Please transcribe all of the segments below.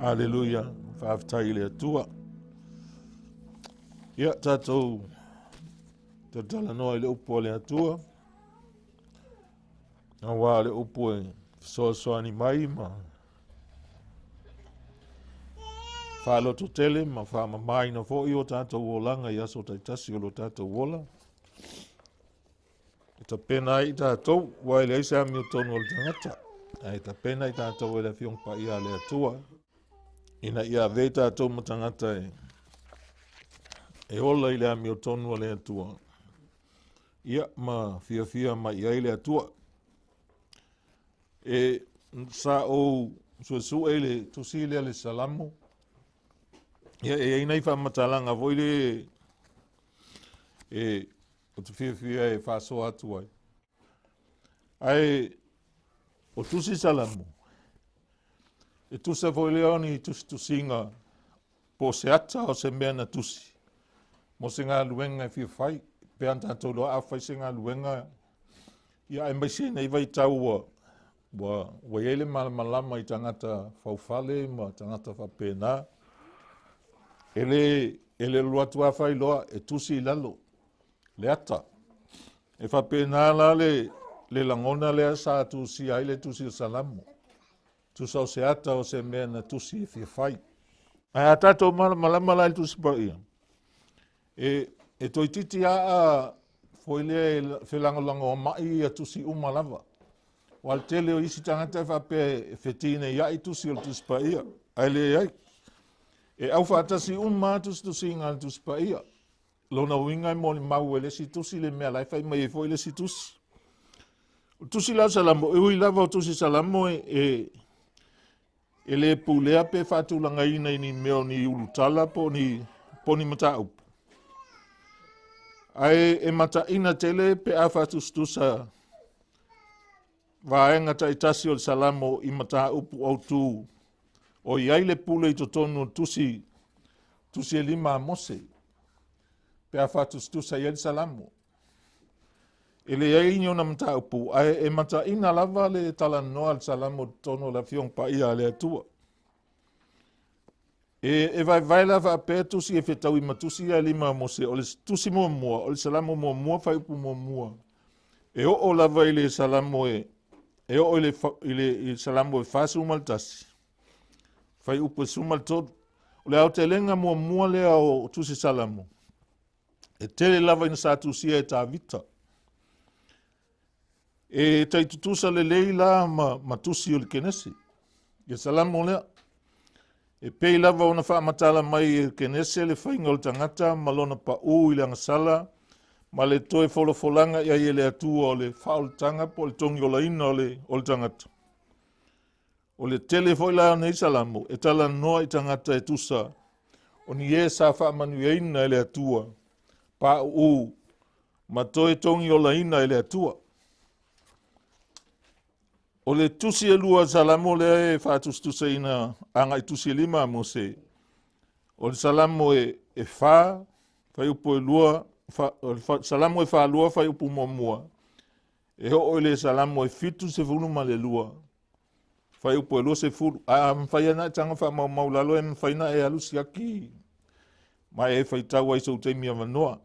Haleluia, whaaftai le atua. Ia tātou, te tala noa le upo le atua. Na wā le upo e soani mai ma. Whaaloto tele ma whaamamai na fo i o tātou o langa i aso taitasi o lo tātou wola. E tapena i tātou, wai le aisa mi o tonu o le tangata. E tapena i tātou e le fiong pa ia le atua. Ina ia vei tātou ma tangata e ola i le ami o tonu o le atua. Ia ma fia ma ia i le atua. E sa o su e le tusi le Salamo. Ia e ina i whamatalanga voi le o tu fia e whaso atu ai. Ai o tusi Salamo. E tusa voi le oni tusinga po se ata o se mea na tusi. Mo se ngā luenga fia whai. Pe anta tolo a whai se ngā luenga. Ia e mai se nei vai tau wa ele malama i tangata whauwhale ma tangata whapena. Ele luatua whai loa e tusi lalo. Le ata. E whapena la le langona lea sa tusi ai le tusi Salamo. Tusa o se ata o se mea na tusi e fia whai. Ai a tatou malama la i tusi pa ia. E toi titi a foi le whelangalanga o mai a tusi umalava. Wal tele o isi tangata whape whetine ia i tusi o tusi pa ia. Ai le ai. E au whaatasi tusi ngā tusi pa ia. Lona winga i moni mau e le si tusi le mea lai whai mai e foi le si tusi. O tusi lau Salamo, e ui lava o tusi Salamo e le pulea pe whaatulanga ina i ni meo ni ulutala po ni mataupu. Ai e mata ina tele pe a faatustusa vaenga taitasi o Salamo i mataupu au tu o iai le pule i totonu tusi e lima Mose pe a faatustusa i Salamo. E le iai inyo na mataupu ai e mata ina lava le tala noa al Salamo tono la fiong pa ia le atua. E vai lava pe tusi e fetau i matusi a lima Mose o le tusi mua, o le Salamo mua, fai upu mua. E o lava i le Salamo e o le Salamo e fasi umaltasi. Fai upu sumal todo. O le au te lenga mua lea o tusi Salamo. E tele lava ina sa tusia e ta vita. E taitutusa le leila ma tusi o le Kenese. E Salamo lea. E pei lava ona faamatala mai e Kenese le whainga o tangata malona pa i le angasala ma le toe folofolanga ia i le atua o le whaoltanga po le tongi o la ina o le tangata. O le tele foila nei Salamo e tala noa i tangata e tusa o ni e sa whaamanu e ina i le atua pa ma toe tongi o la ina i le atua. O le tusi e lua Salamo le e faatustusa ina anga i tusi e lima Mose. O le Salamo e fai upo e lua, Salamo e wha lua fai upo mua. E ho le Salamo e fitu se fulu ma le lua. Fai upo e lua se fulu. Fai ana tanga wha maulalo e fai na e alusi aki. Mai e fai taua i sau teimi a manoa.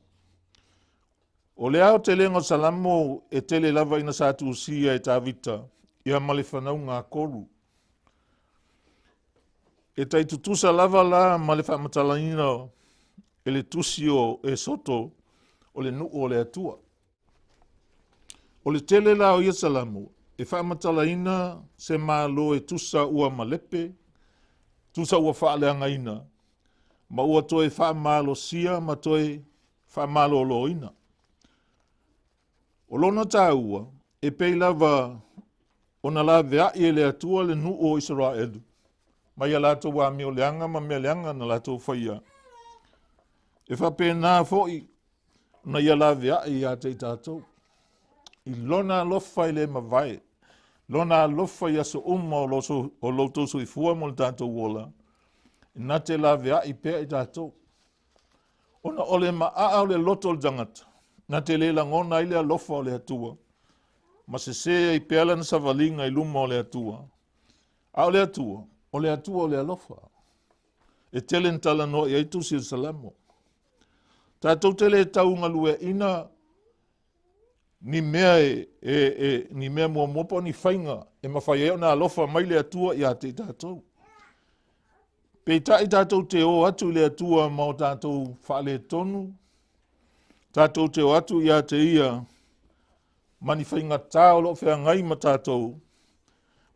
O le ao te lengo Salamo e tele lava ina sa tusia e tavita. Ia male whanau ngā koru. E tai tutusa lava la male Faamatalaina e le tusi o Esoto o le nuu o le atua. O le tele la o ia Salamo e Faamatalaina se malo e tusa ua malepe, tusa ua whaaleanga ina, ma ua toe faamalosia ma toe faamaloloina. O lona tāua e pei lava ona la vea i le atua le nuu o Israelu. Mai a lato wa meo leanga ma mea leanga na lato whaia. E whapena foi na ia la vea i a te tātou. I lona lofa i le mawai. Lona lofa i aso o lotoso i fua mo le tātou wola. Na te la vea i pea i tātou. Ona ole maa o le loto o le tangata. Na te le langona i le alofa o le atua. Ma se i peala na savalinga i luma o le atua. A o le atua, o le atua o le alofa. E tele ntala no i tusi o Salamo. Tātou tele taunga lue ina ni mea ni mea mua mopo ni whainga e mawhai eo na alofa mai le atua i a te tātou. Pei tai tātou te o atu le atua ma o tātou whaale tonu. Tātou te o atu i a te ia mani whainga tāo lo whea ngai ma tātou.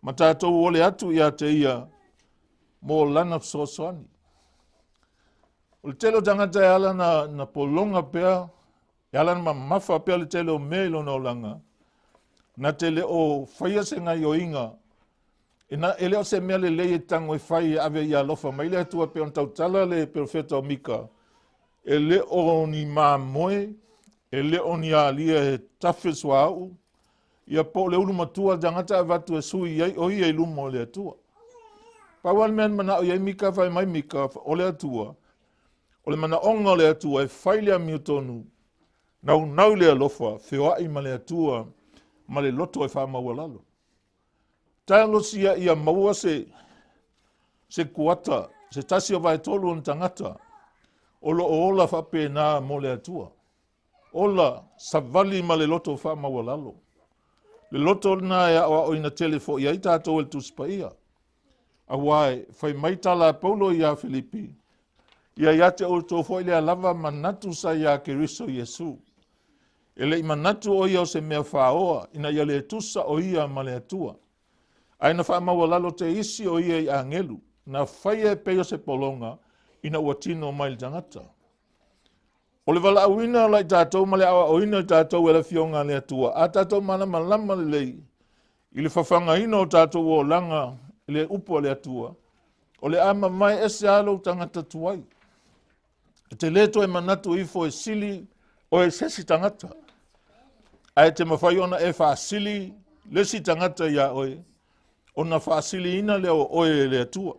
Ma tātou ole atu i a te ia mō lana sosoani. O le telo tangata e ala na polonga pea, e ala na mafa pea le telo meilo na olanga, na tele o whaia se ngai o inga, e na ele o se mea le lei e tango e whai ave i alofa, ma ile atua pea on tautala le profeta o Mika, e le o ni maa moe, e le o ni alia e tafe swa au, ia po le ulu matua tangata e vatu e sui iai o ia ilumo le atua. Pawal mean mana o iai Mika whai mai Mika o le atua, o le mana onga le atua e whailea miutonu, nau le alofa, whioai ma le atua, ma le loto e whamaua lalo. Taalosia ia maua se kuata, se tasi o vai tolu on tangata, o lo ola whape nā mo le atua. Ola savali ma le loto whamaua lalo. Le loto nā e awa o ina telefo ia i tātou el tuspa ia. Awai, whai maitala paulo ia Filipi, ia iate o tō fo ilea lava manatu sa ia Keriso Yesu. Ele i manatu o ia o se mea whaoa, ina ia le tusa o ia ma le atua. Aina whaamaua lalo te isi o ia i angelu, na whaia peo se polonga, ina ua tino mai le tangata. O le wala awina lai tātou ma le awa o ina tātou e la fionga le atua, a tātou mana malama le lei, i le whawhanga ina o tātou o langa, i le upo le atua, o le ama mai ese alo tangata tuai. E te leto e manatu ifo e sili o e sesi tangata. Ai te mawhai ona e whaasili lesi tangata ia oe. Ona whaasili ina leo oe le atua.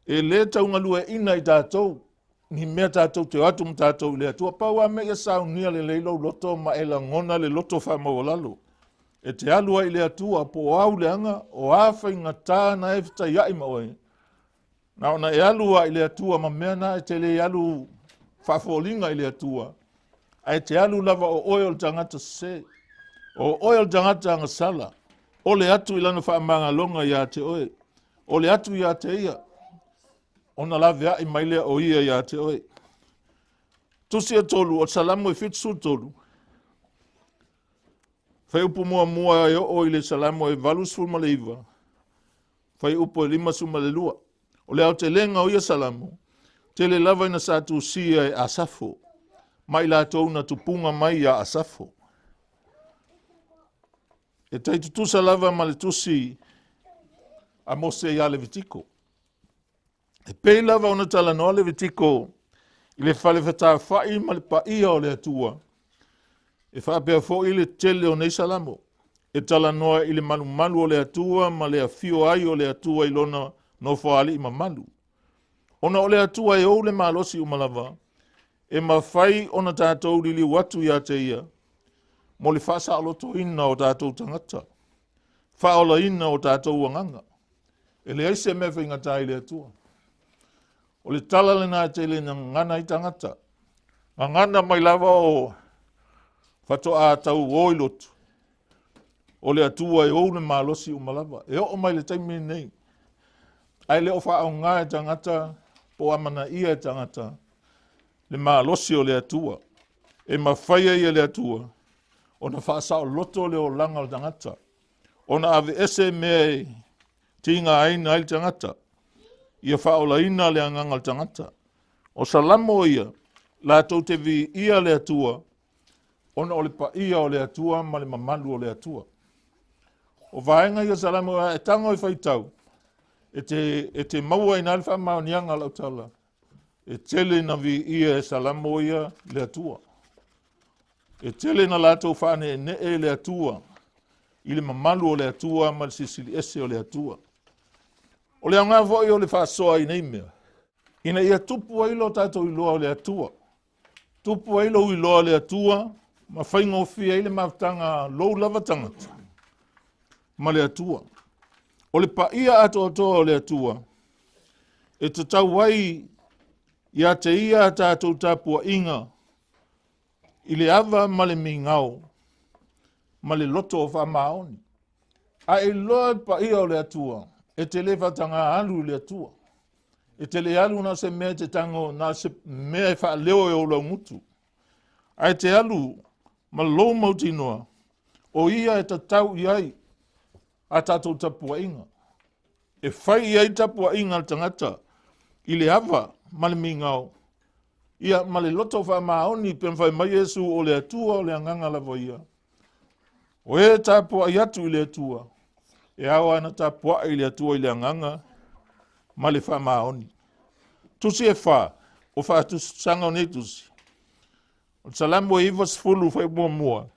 E le taunga lua ina i tātou. Ni mea tātou te atu m tātou le atua. Paua mea saunia le leilo loto ma e la ngona le loto whamawalalo. E te alua i le atua po au le anga o awhai ngata na e fita iai ma oe. Na ona e alua i le atua ma mea na e te le alu whafolinga i le atua. Ai te alu lava o oil tangata se. O oil tangata anga sala. O le atu i lana whaamanga longa ia te oe. O le atu ia te ia. Ona lavea i mailea o ia ia te oe. Tusi tolu o Salamo e fitsu tolu. Whai upu mua e o i le Salamo e valus fulma le iwa. Whai upu e lima suma le lua. O le au te lenga o ia Salamo. Te le lava ina sa tusia e asafo. Mai la tau na tupunga mai a asafo. E tai tutusa lava ma le tusi a Mose ia Levitiko. E pei lava ona tala noa Levitiko i le whale whata whai ma le paia o le atua. E whapea fo i le tele o nei Salamo. E tala noa i le malu o le atua ma le afio ai o le atua i lona nofo ali i malu. Ona o le atua e ou le malosi umalava. E mawhai ona tātou lili watu ia te ia. Mo le whasa aloto ina o tātou tangata. Whaola ina o tātou wanganga. E le aise me whaingatai le atua. O le tala le nā te le ngana i tangata. Ngana mai lava o whato a tau oilotu. O le atua e ou le malosi umalava. E o mai le taimi nei. Ai le o whao ngā e tangata, po amana ia e tangata. Le malosi o le atua. E mawhaia ia le atua. O na whaasao loto le o langa o tangata. O na ave ese mea tinga aina ai tangata. Ia whaola ina le anganga o tangata. O Salamo ia, la tau te vi ia le atua. O na ole pa ia o le atua, ma le mamalu o le atua. O vaenga ia Salamo e tango i whaitau. E te maua ina alfa mao nianga lau tala. E tele na vi ia e Salamo ia le atua. E tele na lato whane e ne le atua. I le mamalu o le atua, ma le sisili ese o le atua. O le anga voi o le whasoa i nei mea. Ina ia tupu ailo tato i loa o le atua. Tupu ailo i loa o le atua, ma whainga o fia i le maftanga lou lava tangata. Ma le atua. O le pa ia ato o le atua. E te tau wai ia te ia tātou tāpua inga. I le ava ma le mingau. Ma le loto o whamaoni. A e loa pa ia o le atua. E te le whatanga alu le atua. E te le alu na se mea te tango na se mea e wha leo e o lau mutu. A te alu ma lo mauti noa. O ia e tatau iai a tātou tapua inga. E whai iai tapua inga tangata. I le ava ma le mingau. Ia ma le loto wha maoni pen whai mai Yesu o le atua o le anganga lava ia. O e tapua i atu i le atua. E awa ana tapua i le atua i le anganga ma le wha maoni. Tusi e wha, o faatusanga o ne tusi. O salamo e iwa sifulu whai mua mua.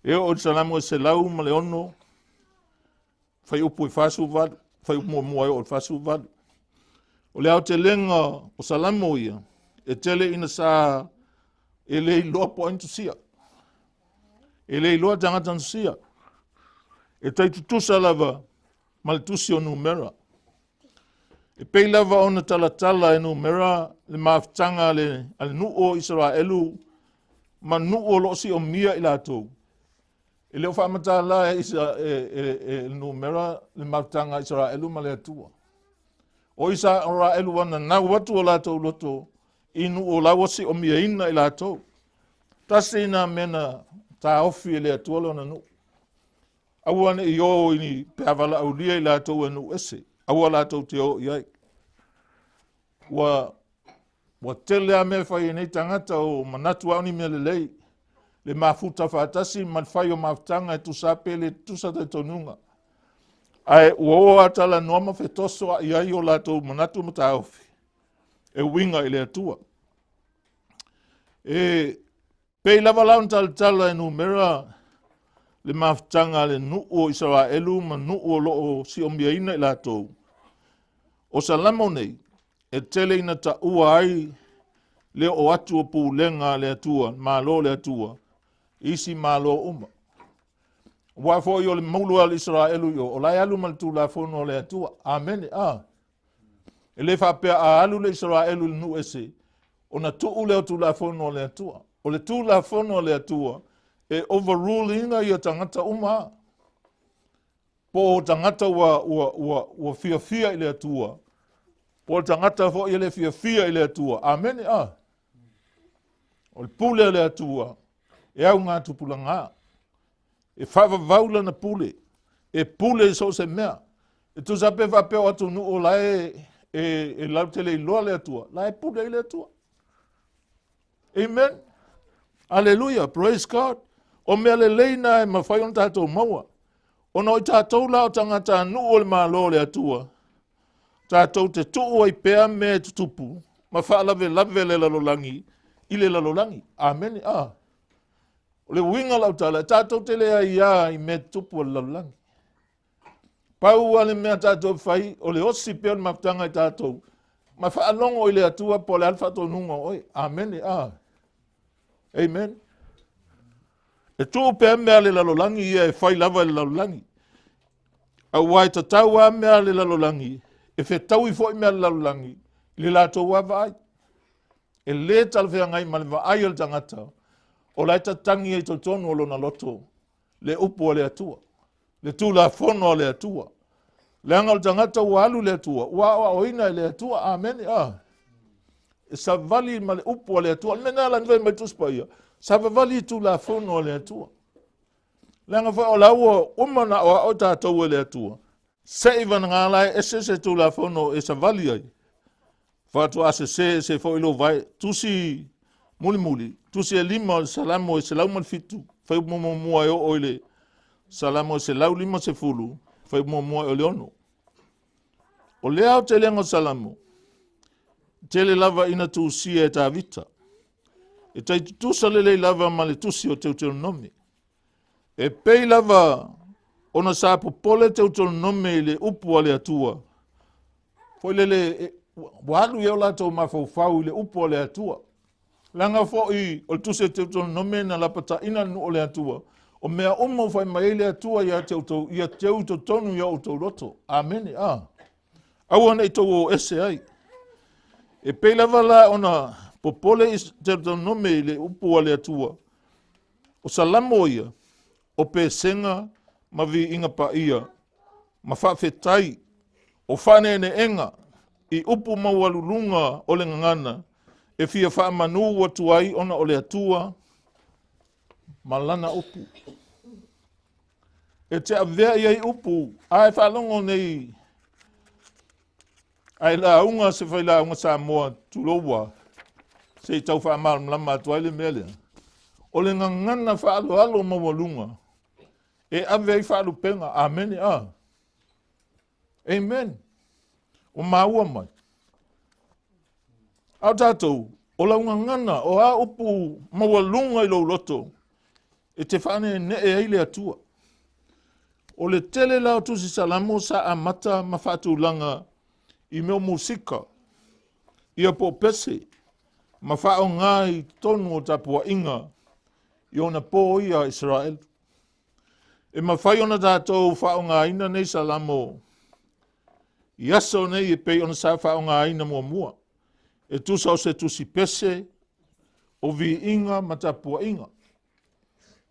E o salamo e se lau ma le ono. Whai upu i whasu vadu. Whai upu mua mua e o whasu vadu. O le au te lenga o salamo ia. E tele ina sa e le iloa po tusia. E le iloa tangata tusia. E tai tutusa lava ma le tusi o numera. E pei lava ona talatala e numera le maafitanga le nu'o Israelu ma nu'o losi o mia i latou. E leo faamatalaina e numera le maafitanga Israelu ma le atua. O Israelu wana nau watu o latou loto i nu'o lawasi o mia ina i latou. Tasi ina mena ta ofi e le atua lona nu'o. Awane i o ini peavala au lia i latou e nu'o ese. Awa latou te o iai. Wa tele a mea whai nei tangata o manatu au ni mea lelei. Le mafuta whaatasi man whai o mafutanga e tusape le tusa te tonunga. Ai ua atala noama whetoso a iai o latou manatu mata ofi. E winga i le atua. E pei lava lau tala e numera le mafutanga le nu'o Israelu ma nu'o loo si o mia ina i latou. O salamo nei, e tele ina ta ua ai le o atu o pulenga le atua, malo le atua, isi malo uma. Wafo i o le maulu al Israelu yo, o lai alu maltu la fono le atua, amen, E le whapea a alu le Israelu le nu ese, o na tuu le tu la fono le atua. O le tu la fono le atua, e overrulinga i o tangata uma. Po tangata wa fia i le atua. Po tangata fo i le fia i le atua. Amen, O le pule le atua. E au ngā tupula ngā. E whawa vaula na pule. E pule so se mea. E tu sape vape o atu nu o lae e lau tele i loa le atua. Lae pule i le atua. Amen. Hallelujah. Praise God. O mea le leina e mawhai on tātou maua. O no i tātou lao tangata nu o le malo le atua. Tātou te tuu ai pēa me tutupu. Ma whaalave lave le lalolangi. I le lalolangi. Amen. O le winga lau tala. Tātou te lea ia i me tupu o le lalolangi. Pau ale mea tātou whai. O le osi pēa le mafutanga i tātou. Ma whaalongo i le atua po le alfa tō nunga oi. Amen. Amen. E tuu pēa mea le lalolangi ia e whai lava le lalolangi. A wai ta tau a mea le lalolangi. E whe tau i fwoi mea le lalolangi. Le lato wa vai. E le talwhea ngai ma le vai al tangata. O lai ta tangi e tonu o lona loto. Le upu o le atua. Le tu la fono o le atua. Le angal tangata wa alu le atua. Wa oina le atua. Amen. E sa vali ma le upu o le atua. Mena lan vei mai tuspa ia. Sa vali tu la fono o le atua. Langa fa o la umana o tātou le atua. Se iwan ngā lai se tu la fono e sa vali ai. Fatu ase se fo ilo vai. Tusi muli. Tusi e lima salamo e se lau mal fitu. Fai mua e o oile. Salamo e se lau lima se fulu. Fai mua e o leono. O lea o te lengo salamo. Tele lava ina tusia e tā vita. E tai tusa lele lava ma le tusi o Teuteronome. E pei lava ona sa popole Teuteronome i le upu a le atua. Foi lele walu ia o latou mafaufau i le upu o le atua. Langa fo'i o le tusi o Teuteronome na lapata ina nu o le atua. O mea oma fai mai le atua ia teu to tonu ia o tau roto. Amene, Au ana i tau o ese ai. E pei lava la ona popole Teuteronome i le upu a le atua. O Salamo ia, o pe senga ma vi inga pa ia, ma whawhetai, o whanene enga, i upu mawalulunga o le ngangana, e fia whaamanu watu ai ona o le atua, ma lana upu. E te avea iai upu, ai whalongo nei, ai la unga se whai la unga sa moa tulowa, se i tau whaamaru mlama atu ai le mele. O le ngangana whaalo alo mawalunga, e avea i whaalo penga, amene Amen. O maua mai. Au tātou, o la ngangana, o a upu mawalunga i lo loto, e te whane ne e eile atua. O le tele lao tusi Salamo sa amata ma whaatulanga i meo musika, i a po pese, ma whao ngai tonu o tapua inga, i ona po ia Israel. E ma whai ona tātou whao ngai ina nei Salamo, i aso nei e pei ona sa whao ngai ina mua mua. E tusa o se tusi pese, o vi inga ma tapua inga.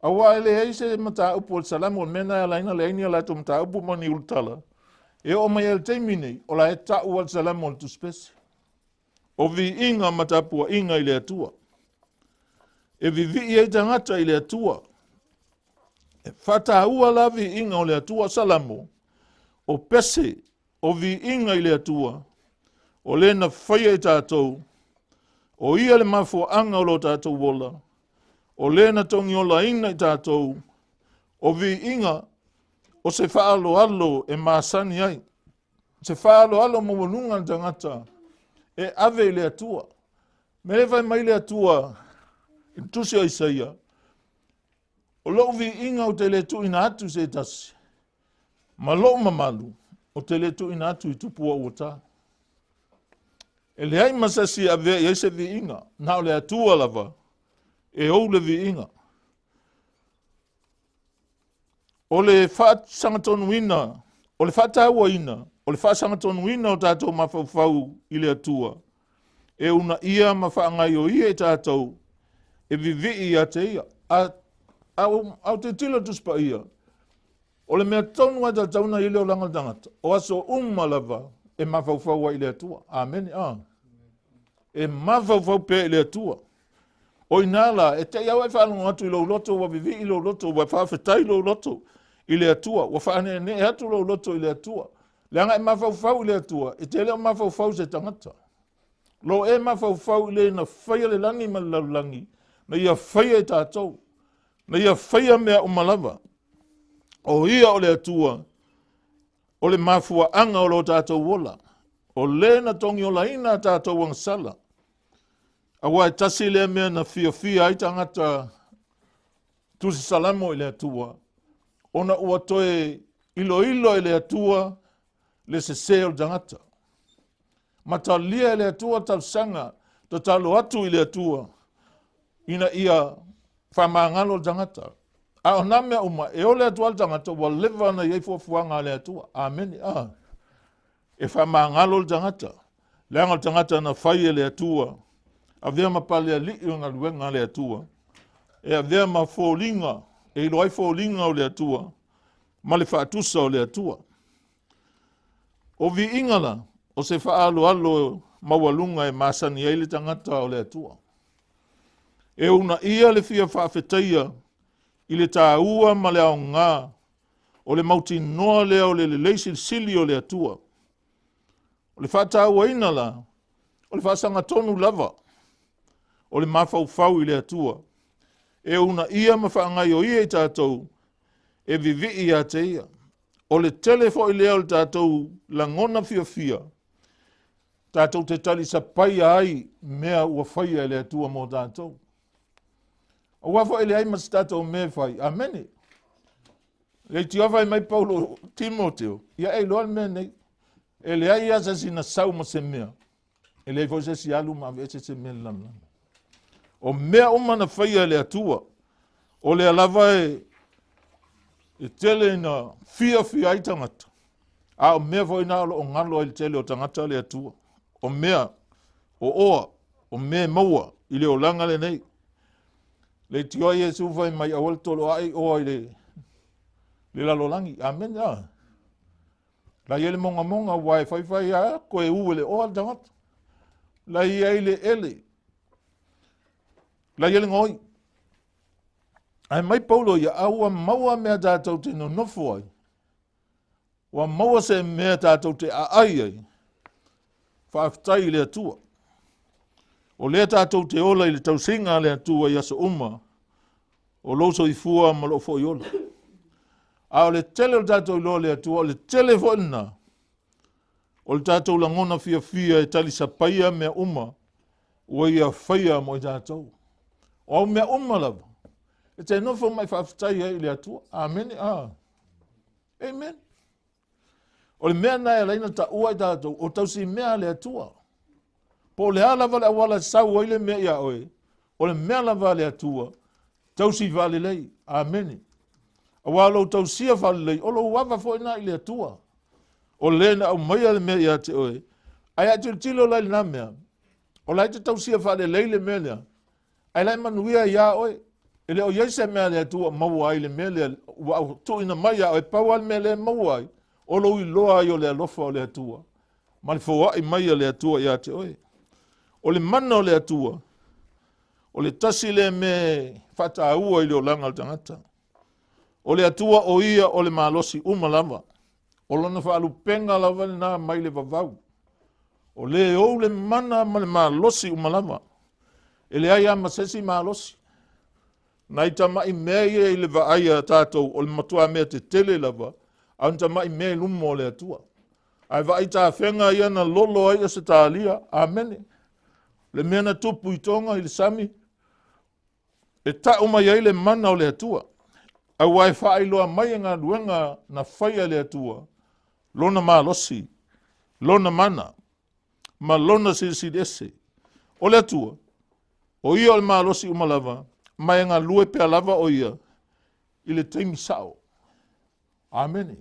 Awa ele eise mata upu o Salamo, mena ala ina le inia la to mata upu mani ultala. E o mai el teimine, o la e tau al Salamo le tusi pese. O vi inga ma tapua inga i le atua. E vivi e tangata i le atua. E whata ua la vi inga o le atua Salamo. O pese, o vi inga i le atua. O le na whaia i tātou. O ia le mafua anga o lo tātou wola. O le na tongi o la ina i tātou. O vi inga, o se whaalo alo e maasani ai. Se whaalo alo mawalunga tangata. E ave i le atua. Me le vai mai le atua. Tusi o Isaia. O lo vi inga o te le tu ina atu se tasi. Ma lo mamalu. O te le tu ina atu i tupua uota. E le ai masasi ave i se vi inga. Na o le atua lava. E ou le vi inga. O le wha sangatonu ina. O le wha taua ina. O le wha sangatonu ina o tātou mawhauwhau i le atua. E una ia mawhaangai o ia i tātou. E vivi i a te ia. Au te tila tuspa ia. O le mea tonu a tauna i leo langa tangata. O aso lava e mawhauwhau i le atua. Amen. E mawhauwhau pe i le atua. O inala, e te iau e whanonga atu i lo loto, wa vivi i lo loto, wa whawhetai lo loto i le atua. Wa whane ne atu lo loto i le atua. Leanga e mawhauwhau i le atua. E te leo mawhauwhau se tangata. Lo e mawhauwhau i le na whaia le langi ma le langi. Na ia whaia e tātou. Na ia whaia mea umalava. O ia o le atua. O le mafua anga o lo tātou wola. O le na tongi o la ina tātou ang sala. Awa e tasi le mea na fia ai tangata tusi Salamo i le atua. Ona ua toe ilo i le atua le se o tangata. Matalia i le atua tal sanga ta talo atu i le atua. Ina ia whamangalo tangata. A o name uma e o le atua tangata wa lewa na iei fuafuanga le atua. Amen. E whamangalo tangata. Leanga tangata na whai le atua. A vea mapale a li o ngā luenga le atua. E a vea ma fōlinga. E ilo ai fōlinga o le atua. Ma le faatusa o le atua. O vi ingala. O se faalo alo mawalunga e masani e le tangata o le atua. E una ia le fia whaafetaia. I le tāua ma le ao ngā. O le mauti noa lea o le leisi sili o le atua. O le whaataua inala. O le whaasanga tonu lava. O le mawhauwhau i le atua. E una ia mawhaangai o ia i tātou. E vivi i a te ia. O le telefo i lea o le tātou langona fia. Tātou te tali sa pai ai mea ua whaia i le atua mō tātou. O wafo i le ai mas tātou mea whai. Amene. Le tiawhai mai Paulo Timoteo. Ia ei loa mea nei. E le ai asa sina sau ma se mea. E le fo se si alu ma vese se mea lana. O mea umana whaia le atua. O le alava e E tele na fia ai tangata. A o mea foi na o ngalo i tele o tangata le atua. O mea, o oa, o mea maua, i le o langa le nei. Le tio Yesu vai mai a waltolo ai oa i le lalolangi. Amen, ya. La yele monga wai fai ya koe uele oa tangata. La ile ele. La yele ngoi. Ai mai paulo ia aua maua mea tātou te no nofo ai. Wa maua se mea tātou te ai ai. Whaafitai le atua. O lea tātou te ola i le tausinga le atua i asa uma. O loso i fua ma lo fo i ola. A o le tele o tātou i lo le atua, o le tele fo ina. O le tātou la ngona fia e tali sapaia mea uma. Ua ia whaia mo i tātou. O mea uma lava. E te nofo mai whaafitai ai le atua. Amen. Amen. O le mea nai alaina ta ua i tātou. O tausi mea le atua. Po le alava le awala sau ai le mea ia oe. O le mea lava le atua. Tausi vale lei. Amen. Awalo tausia vale lei. O lo wawa fo ina i le atua. O le na au mai le mea ia te oe. Ai atu tilo lai na mea. O lai te tausia vale lei le mea lea. Ai lai manuia ia oe. Ele o yeise mea le atua mau ai le mea lea. Wa tu ina mai ia oe. Pau al mea le mau ai. O lo i loa i o le alofa o le atua. Ma le fo ai mai le atua ia te oe. O le mana o le atua. O le tasi le me fata aua i le o langa o tangata. O le atua o ia o le maalosi umalava. O lona whaalu penga lava na mai le vavau. O le o le mana ma le maalosi umalava. E le ai ama sesi maalosi. Nai tamai mea i le vaaia tātou o le matua mea te tele lava. Au tamai mea lumo o le atua. Ai vai tā whenga ia na lolo ai se tālia. Amene. Le mea na tupu i tonga i le sami. E ta uma ia i le mana o le atua. Au wai whaai loa mai ngā ruenga na whaia le atua. Lona maalosi. Lona mana. Ma lona siridese. O le atua. O ia o le maalosi umalava. Mai ngā lue pea lava o ia. I le teimi sao. Amene.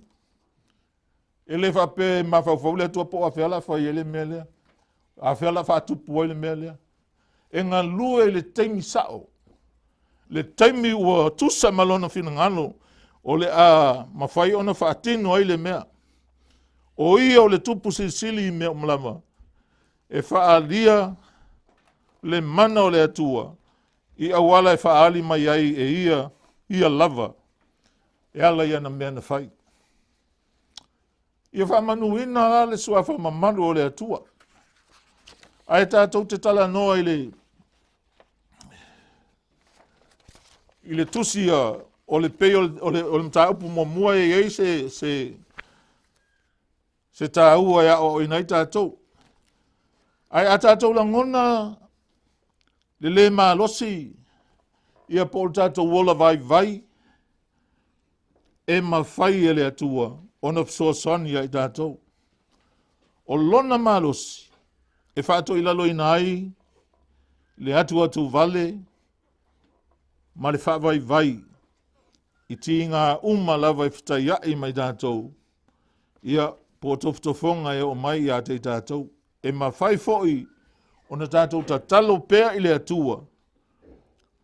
E le whape mawhauwhau le atua po a whiala whai ele mea lea. A whiala whaatupu ai le mea lea. E ngā lue i le teimi sao. Le teimi ua tusa malona fina ngalo. O le a mawhai ona whaatino ai le mea. O ia o le tupu sili i mea umlama. E whaalia le mana o le atua. I awala e whaali mai ai e ia lava. E ala ia na mea na whai. Ia whamanuina le sua whamamaru o le atua. Ai tātou te tala noa i le tusia o le pei o le mta upu mo mua e ei se tā ua ia o inai tātou. Ai a tātou la ngona le maalosi ia po tātou wola vai e mawhai e le atua ona psoasani ai tātou. O lona maalosi e whaato i lalo ina ai le atua tu vale ma le whaavai i ti ngā lava i whitai ai mai tātou. Ia po toftofonga e o mai ia te tātou. E mawhai foi ona tātou ta talo pea i le atua.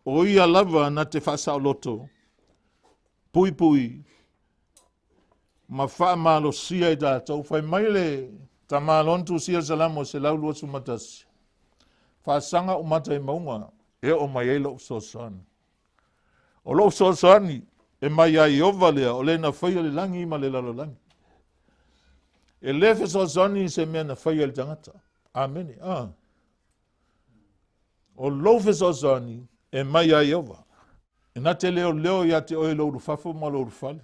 O ia lava na te whasao loto. Pui. Ma faamalosia i tātou. Whai mai le ta malontu sia salamo se laulua sumatasi. Whaasanga o Matai maunga e o mai e lo sosani. O lo sosani e mai ai ova lea o le na whaia le langi ima le lalo langi. E lefe sosani se mea na whaia le tangata. Amene. O lofe sosani e mai ai ova. E na te leo ia te oe lo rufafo ma lo rufale.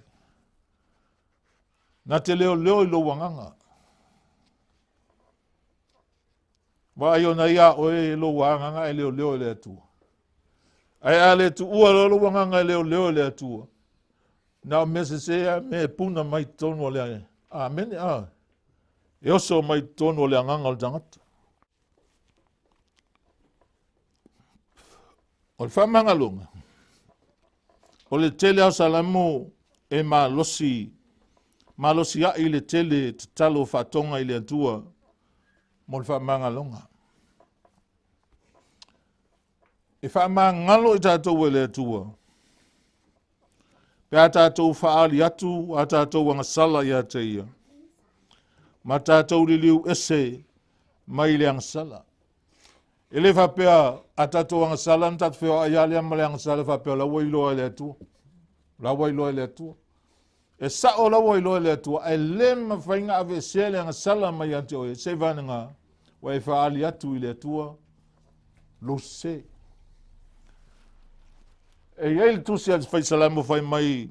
Na te leo i lo wanganga. Wa ai ona ia oe lo wanganga e leo le atua. Ai ale tu ua lo wanganga e leo le atua. Na o mese sea me puna mai tonu le. Amen. E oso mai tonu le anganga o tangata. O le whamanga lunga. O le tele au Salamo e malosi a i le tele te talo whatonga i le atua mo le whaamangalonga. E whaamangalo i tātou e le atua. Pe a tātou whaali atu, a tātou wangasala i a te ia. Ma tātou li liu ese mai le angasala. E le whapea a tātou wangasala, na tātou whea ai alea ma le angasala whapea la wailoa i le atua. La wailoa i le atua. E sao la wailoa i le atua, e le ma whainga ave se le angasala mai ante oe, se vananga, wa e whaali atu i le atua, lo se. E iei le tusi al whai Salamo whai mai,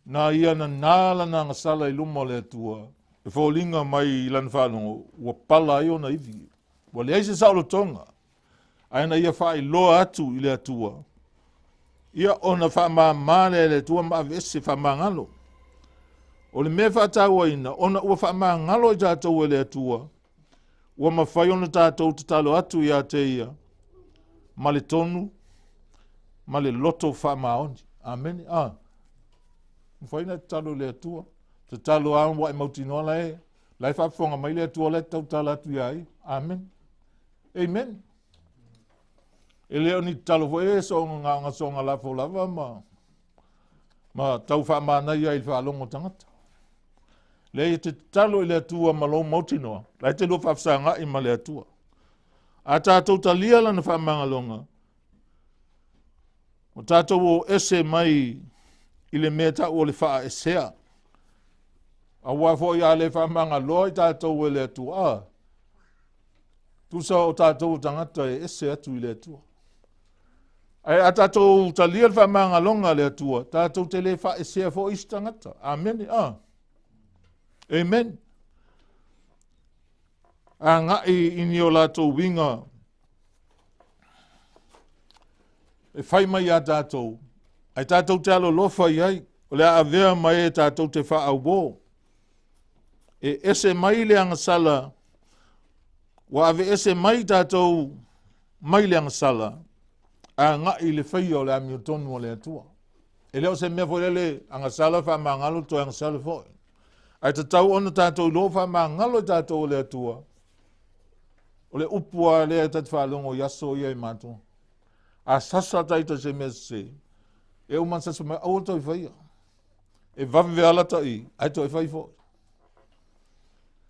na ia na nāla na ngasala i luma le atua, e whaulinga mai i lan whanongo, ua pala i ona iwi. Wa le eise sao lo tonga, aina ia whai loa atu i le atua. Ia ona whaamamale le atua ma avese whaamangalo. O le mea whaataua ina, ona ua whaamangalo i tātou e le atua, ua mawhai ona tātou te talo atu i a te ia, ma le tonu, ma le loto whaamaoni. Amen. Mwhaina te talo le atua. Te talo a wa i mautinoa lai. Lai whaafonga mai le atua lai tau tala atu i ai. Amen. Amen. E leo ni talo fo e so nga so nga lafo lava ma tau whaamana i ai whaalongo tangata. Le te talo i le atua ma lo mautinoa. Lai te lo whaafsanga i ma le atua. A tātou talia lana whaamangalonga. O tātou o ese mai i le mea tau o le wha esea. A wafo i a le whaamangaloa i tātou e le atua. Tusa o tātou tangata e ese atu i le atua. A tātou talia le whaamangalonga le atua. Tātou te le wha esea fo isi tangata. Amen. Amen. A ngai ini o lātou winga. E whai mai a tātou. Ai tātou te alo lofa i ai. O le a vea mai e tātou te wha au bō. E ese mai le angasala. Wa ave ese mai tātou mai le angasala. A ngai le whai o le amiotonu o le atua. E leo se mea fo le angasala wha mangalo to angasala fo. Ai tātou ona tātou lo wha mangalo tātou o le atua. O le upua le tatu whalongo yaso i ai mātua. A sasa taita se mea se. E uman sasa mai au tau i whaia. E vawe alata i, ai tau i whai fo.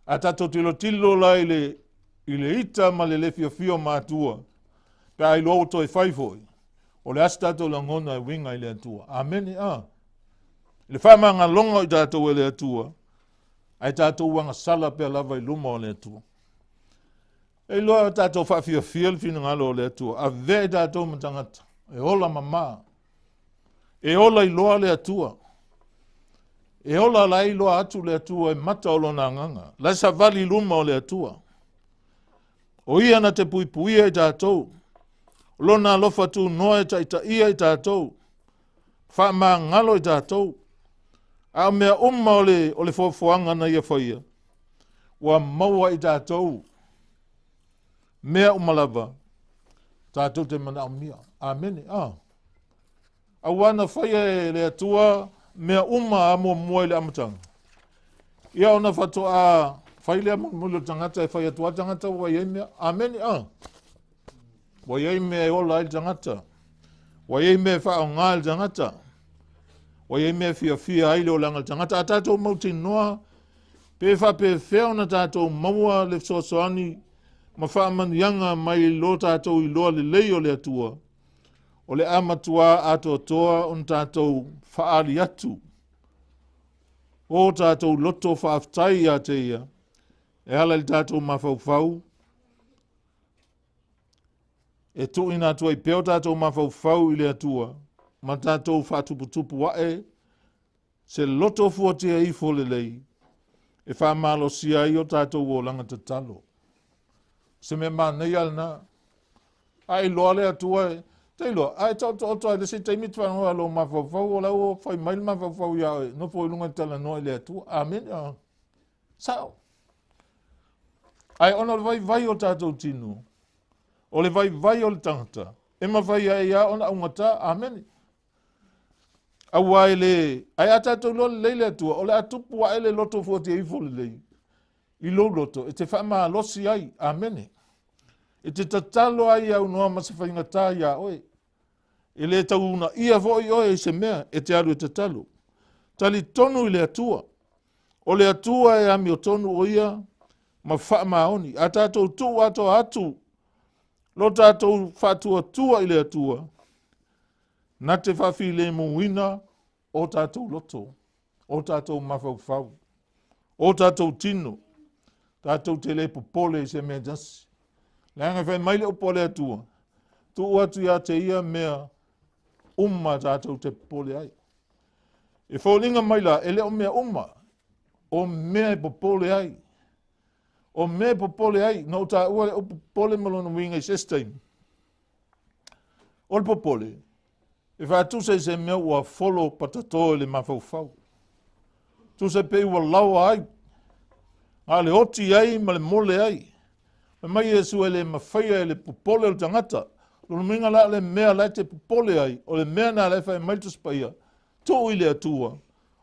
A tato tilo la i le ita ma le fio mātua. Pe ai lo tau i whai fo. O le asa tato la ngona i winga i le atua. Amen. Le whamanga longa i tato e le atua. Ai tato wanga sala pe lava i luma o le atua. E loa tātou whawhia le whina ngalo le atua. A vea tātou matangata. E ola mama. E ola i loa le atua. E ola lai loa atu le atua e mata olo na nganga. Lai sa vali luma o le atua. O ia na te puipuia i tātou. Lona lofa tu noa e taita ia i tātou. Wha ngalo i tātou. A mea o le fofoanga na ia whaia. Wa maua i tātou. Mea umalava, tātou te mana o mia. Amen. Awana whaia le atua, mea uma a mua le amatanga. Ia ona whato a whai le amamulu tangata e whaia tua tangata wa iei mea. Amen. Wa iei mea e ola i tangata. Wa iei mea wha o ngā i tangata. Wa iei mea fia aile o langa tangata. A tātou mauti noa, pe wha pe whea ona tātou maua le soasoani, ma whaamanianga mai lo tātou i loa le leo le atua. O le amatua ato toa on tātou whaari atu. O tātou loto whaaftai a te ia. E hala le tātou mawhauwhau. E tu ina atua i peo tātou mawhauwhau i le atua. Ma tātou whaatuputupu wae. Se loto fuatia i fo le lei. E faamalosia i o tātou o langa te talo. Se me nei alna. Ai loa le atua e. Te loa, ai tau le se teimi tuangoa lo mawhauwhau o lau whai mail mawhauwhau ia e. No po ilunga tala noa le atua. Amen. Sao. Ai ona le vai o tātou tinu. O le vai o le tangata. E ma vai ia ona ungata. Amen. Aua ele, ai atatou lo leile atua, o le atupu wa ele loto fuati e ifo le lei. I lo loto, e te faamalosi ai, amene. E te tatalo ai au noa masawhaingata ia oe. E le tau una ia voi oe i se mea, e te alu e tatalo. Tali tonu i le atua. O le atua e ami o tonu o ia, ma faamaoni. A tatou tu ato atu, lo tatou fatua tua i le atua. Na te whawhi le muina, o tatou loto, o tatou mawhauwhau, o tatou tino, tatou te le popole i se mea jasi. Leanga whai maile o pole atua, tu atu ia te ia mea umma tatou te popole ai. E whaulinga maila, ele o mea umma, o mea popole ai. O mea popole ai, no ta ua o popole malona winga i sestein. O le popole, e whaatusa i se mea ua folo patatoa le mawhauwhau. Tu se pe ua lawa ai. A le oti ai ma le mole ai. Ma mai Yesu e le mawhaia e le popole o tangata. Lolo minga la le mea la te popole ai. O le mea na le whai mai tu spaia. To i le atua.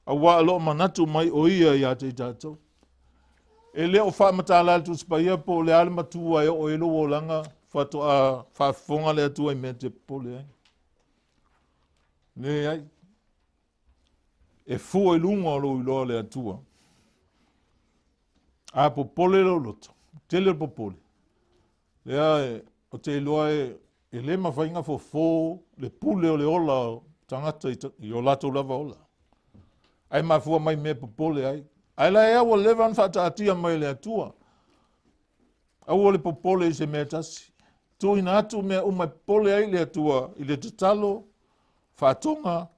A wa alo manatu mai o ia i ate i tātou. E le o Faamatalaina tu spaia po le ale matua e o elo o langa. Fato a whafonga le atua i mea te popole ai. Ne ai. E fua i lunga o lo i loa le atua. A popole lo loto. Tele popole. Lea o te loa e le mawhainga fo le pule o le ola tangata i o lato lava ola. Ai mafua mai me popole ai. Ai la ea o levan whata atia mai le atua. Au o le popole i se mea tasi. Tu ina atu mea umai popole ai le atua i le tatalo, whatonga,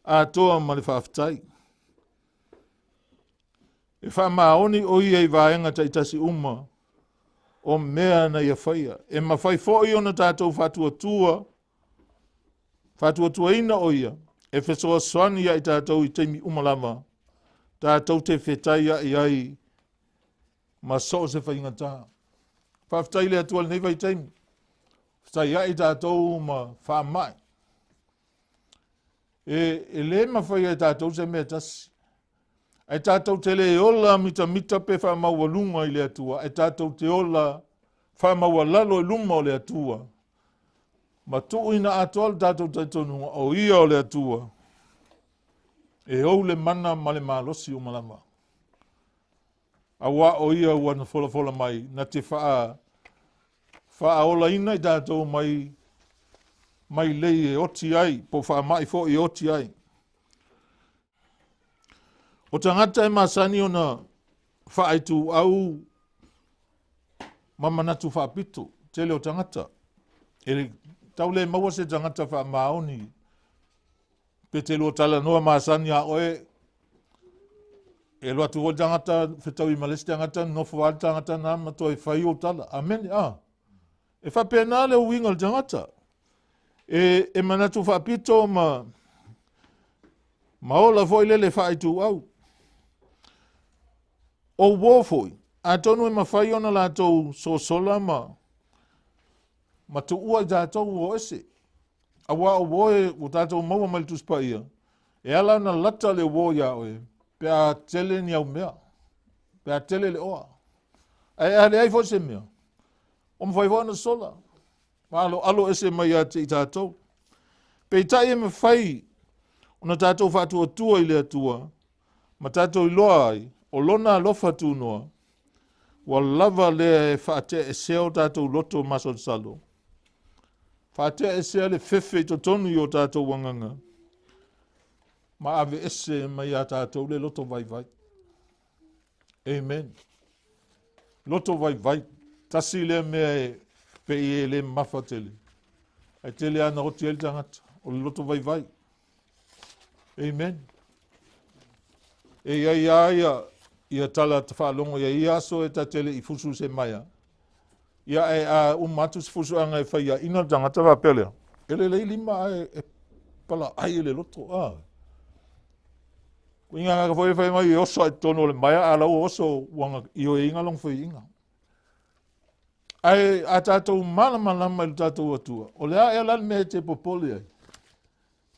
a toa ma le whaftai. E whamaoni o ia i vaenga taitasi uma o mea na ia whaia. E mawhai fōi ona tātou whātua ina o ia. E whesoa swani ia i tātou i teimi umalama. Tātou te whetai i ai ma so se whainga tā. Whaftai le atua le nei vai teimi. Whetai ia i tātou ma whamai. E le mawhai i tātou se mea tasi. E tātou te le ola mita pe whamaua lunga i le atua. E tātou te ola whamaua lalo i luma o le atua. Ma tuu ina atoa tātou te tonunga o ia o le atua. E ou le mana ma le malosi o malama. A wā o ia wana fola mai. Na te wha ola ina i tātou mai lei e oti ai. Po wha mai fo i oti ai. O tangata e masani o na whaaitu au mamanatu whaapito, tele o tangata. E taule maua se tangata wha maoni. Pe te lo tala noa masani a oe. E loa tu o tangata, whetau i malesi tangata, nofo al tangata na matua e whai o tala. Amen, E whapena le uinga o tangata. E manatu whaapito ma ola foi lele whaaitu au. O wofoi, a tonu e mawhai ona lātou so sola ma tu ua i tātou o ese. A wā o woe o tātou maua mai tu spaia. E ala na lata le wo ia oe, pe a tele ni au mea, pe a tele le oa. A le ai fo se mea. O mwhai wana sola. Ma alo ese mai a te i tātou. Pe i tai e mawhai, ona tātou whātua tua i le atua, ma tātou i loa ai, o lona lofa tu noa, wa lava le whaate e seo tātou loto masol salo. Whaate e seo le fefe to tonu i o tātou wanganga. Ma ave ese mai a tātou le loto vai vai. Amen. Loto vai vai. Tasi le mea e pe i le mafa tele. Ai tele ana oti el tangata. O le loto vai vai. Amen. E ia tala te whaalongo ia so e ta tele I fusu se maia. Ia e a umatu se fusu anga e whaia ina tangata wa pelea. Ele lei lima e pala ai ele loto. Inga ngaka whai mai I oso ai tono le maia a lau oso wanga I o inga long whai inga. Ai a tātou malama mai tātou atua. O lea e lan me te popole ai.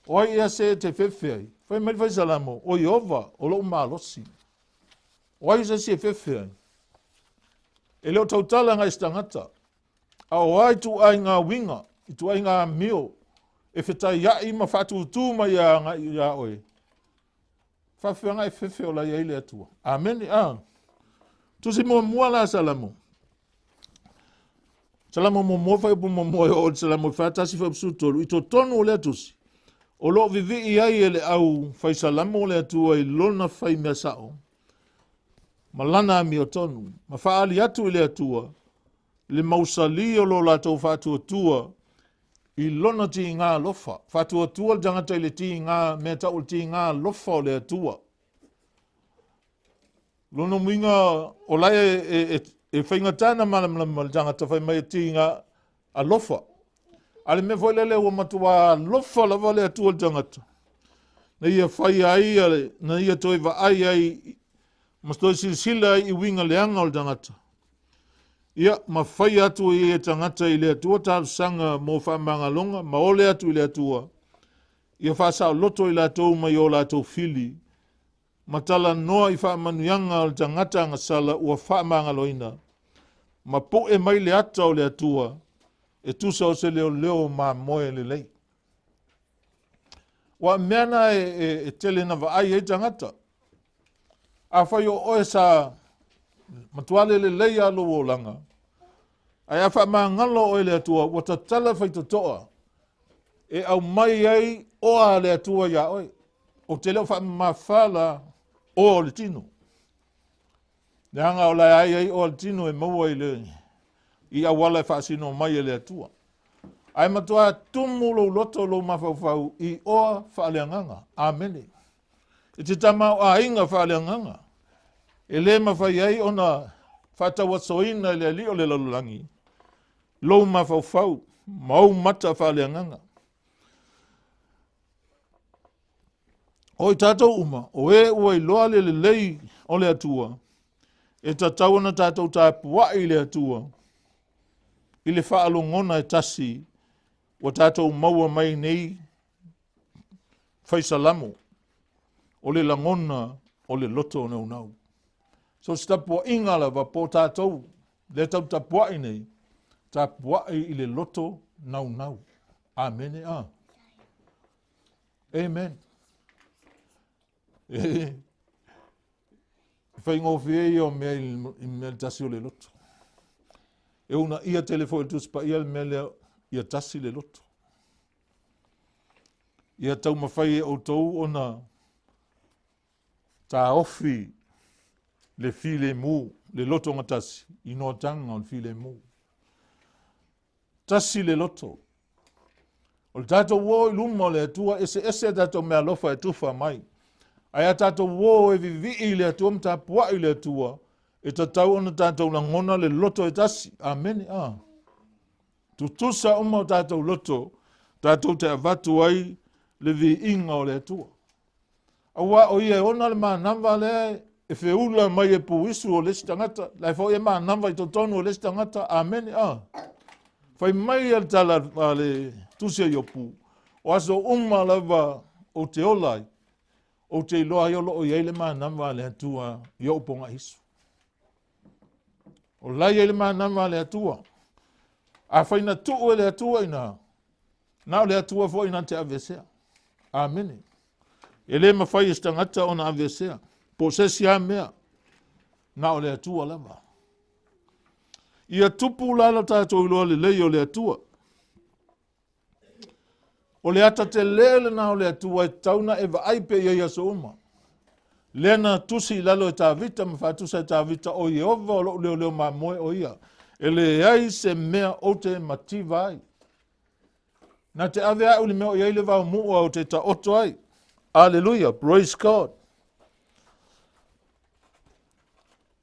Oi ia se te whewhai. Whai mai whai salamo. O Iova, o lo umalosi. Oi se se whewhai. E leo tautala ngai stangata. A o ai tu ai ngā winga. I tu ai ngā mio. E whetai ia ma whatu tūma ia ngai ia oe. Whawhia ngai whewhai o la ia ile atua. Amen. Tusi mua la salamo. Salamo mo whai pu mo o salamo whatasi whapsu tolu. I to tonu o lea tusi. O lo vivi i ai ele au whai salamo o lea tua I lona whai mea sao. Malana mi o tonu. Ma whaali atu I lea tua. Le mausali o lo lato whatua tua. I lona ti ngā lofa. Whatua tua jangata I le ti ngā mea tau ti ngā lofa o lea tua. Lona mwinga o lai e whaingatana malamalama jangata whai mai ti ngā a lofa. Ale me foi lele o matua lofa lava le atua jangata. Na ia whai ai ale, na ia toi wa ai, mastoi silsila I winga leanga o jangata. Ia, ma whai atu I e tangata I le atua tāru sanga mo whamangalonga, ma ole atu I le atua. Ia whasao loto I le atua mai o le atua fili. Ma tala noa I whamanuanga o jangata ngasala ua whamangaloina. Ma po e mai le ata o le atua. E tusa o se leo ma moe le lei. Wa meana e tele na wa ai e tangata. A whai o oe sa matuale le lei alo o langa. Ai a wha maa ngalo oe le atua, wa ta tala whai to toa. E au mai ai oa le atua ia oe. O te leo wha maa whala o le tino. Le hanga o lai ai o le tino e maua I le I awala whaasino mai le atua. Ai matua tumu lo loto lo mawhauwhau I oa whaaleanganga. Amene. E te tama o a inga whaaleanganga. E le mawhai ai ona whatawa soina le ali o le lalulangi. Lo mawhauwhau. Mau mata whaaleanganga. O I tātou uma. O e ua I loa le lei o le atua. E tātou na tātou tāpua I le atua. I le whaalongona e tasi wa tātou maua mai nei whai salamo o le langona o le loto nau nau. So stapua ingala wa po tātou le tau tapua I nei tapua I le loto nau nau. Amen. Amen. Whai ngofie I o mea I mea tasi o le loto. E una ia telefone tu spa ia mele ia tasi le loto. Ia tau mawhai e o tau ona ta ofi le file mu, le loto nga tasi, I no tanga o le file mu. Tasi le loto. O le tato wo I luma le atua, ese tato mea lofa e tufa mai. Ai a tato wo e vivi I le atua, mta pua I le atua, e tatau ona tātou la ngona le loto e tasi. Amen. Tutusa uma o tātou loto, tātou te avatu ai le vi inga o le atua. Awa o ia ona le maa namba le e whiula mai e pu isu o lesi tangata, lai fo e maa namba I totonu o lesi tangata. Amen. Fai mai al tala le tusia I o pu, o aso uma lava o te olai, o te iloa iolo o iei le maa namba le atua I o ponga isu. O lai ele manama le atua. A whaina tuu le atua ina. Nau le atua fo ina te avesea. Amen. Ele mawhai istangata ona avesea. Po sesi a mea. Nau le atua lava. Ia tupu lala tātou iloa le lei o le atua. O le ata te lele nau le atua e tauna e va aipe ia so uma. Lena tusi lalo e tāwita, ma faatusa e tāwita o Iova o leo leo ma moe o ia. E le ai se mea o te mativa ai. Na te ave ai uli mea o iai le vau mua o te ta oto ai. Hallelujah, praise God.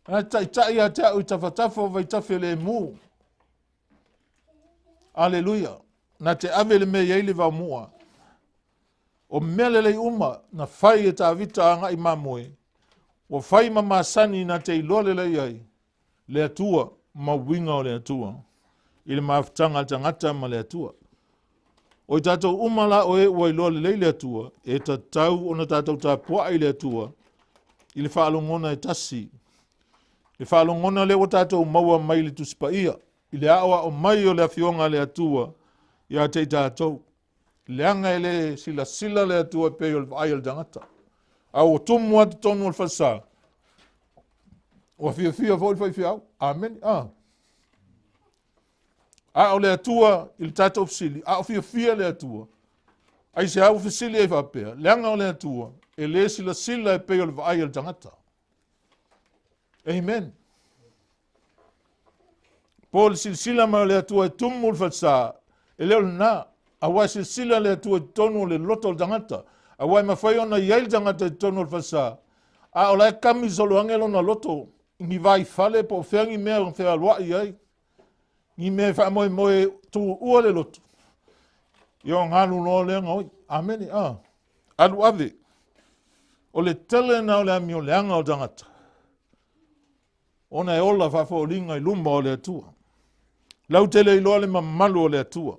Na tai a te au I tawhatafo vai tawhi le mu. Hallelujah. Na te ave le mea iai le vau mua. O melele uma na whai e tāwita anga I mamoe. O whai mamasani na te ilole le iai. Le atua, ma winga o le atua. I le maafutanga tangata ma le atua. O i tātou umala o e ua iloa lelei le atua, e tatau o na tātou tāpua i le atua, i le whaalongona e tasi. Le whaalongona le o tātou maua mai le tusipaia, i le awa o mai o le afionga le atua, i a tei tātou. Le anga e le sila le atua pe o le vai o le tangata. A o tumu atu tonu o le whasa. O a fia fo le whai au. Amen. A o le atua i le tātou fisili. A o fia le atua. Ai se au fisili e whapea. Le anga o le atua. E le sila e pe o le vai o le tangata. Amen. Po le sila ma o le atua e tumu o le whasa. E leo le nā. A wai sila le atua e tonu o le loto o le tangata. A wai mawhai ona iai le tangata e tonu o le whasa. A o lai kami solo angelo na loto. Ngi vai fale po whiangi mea o whea loa iai. Ngi mea wha moe tu ua le loto. Io ngālu no le ngoi. Ameni. Alu ave. O le tele na o le ami o le anga o tangata. Ona e ola whafo o linga i lumba o le atua. Lau tele i loa le mamalu o le atua.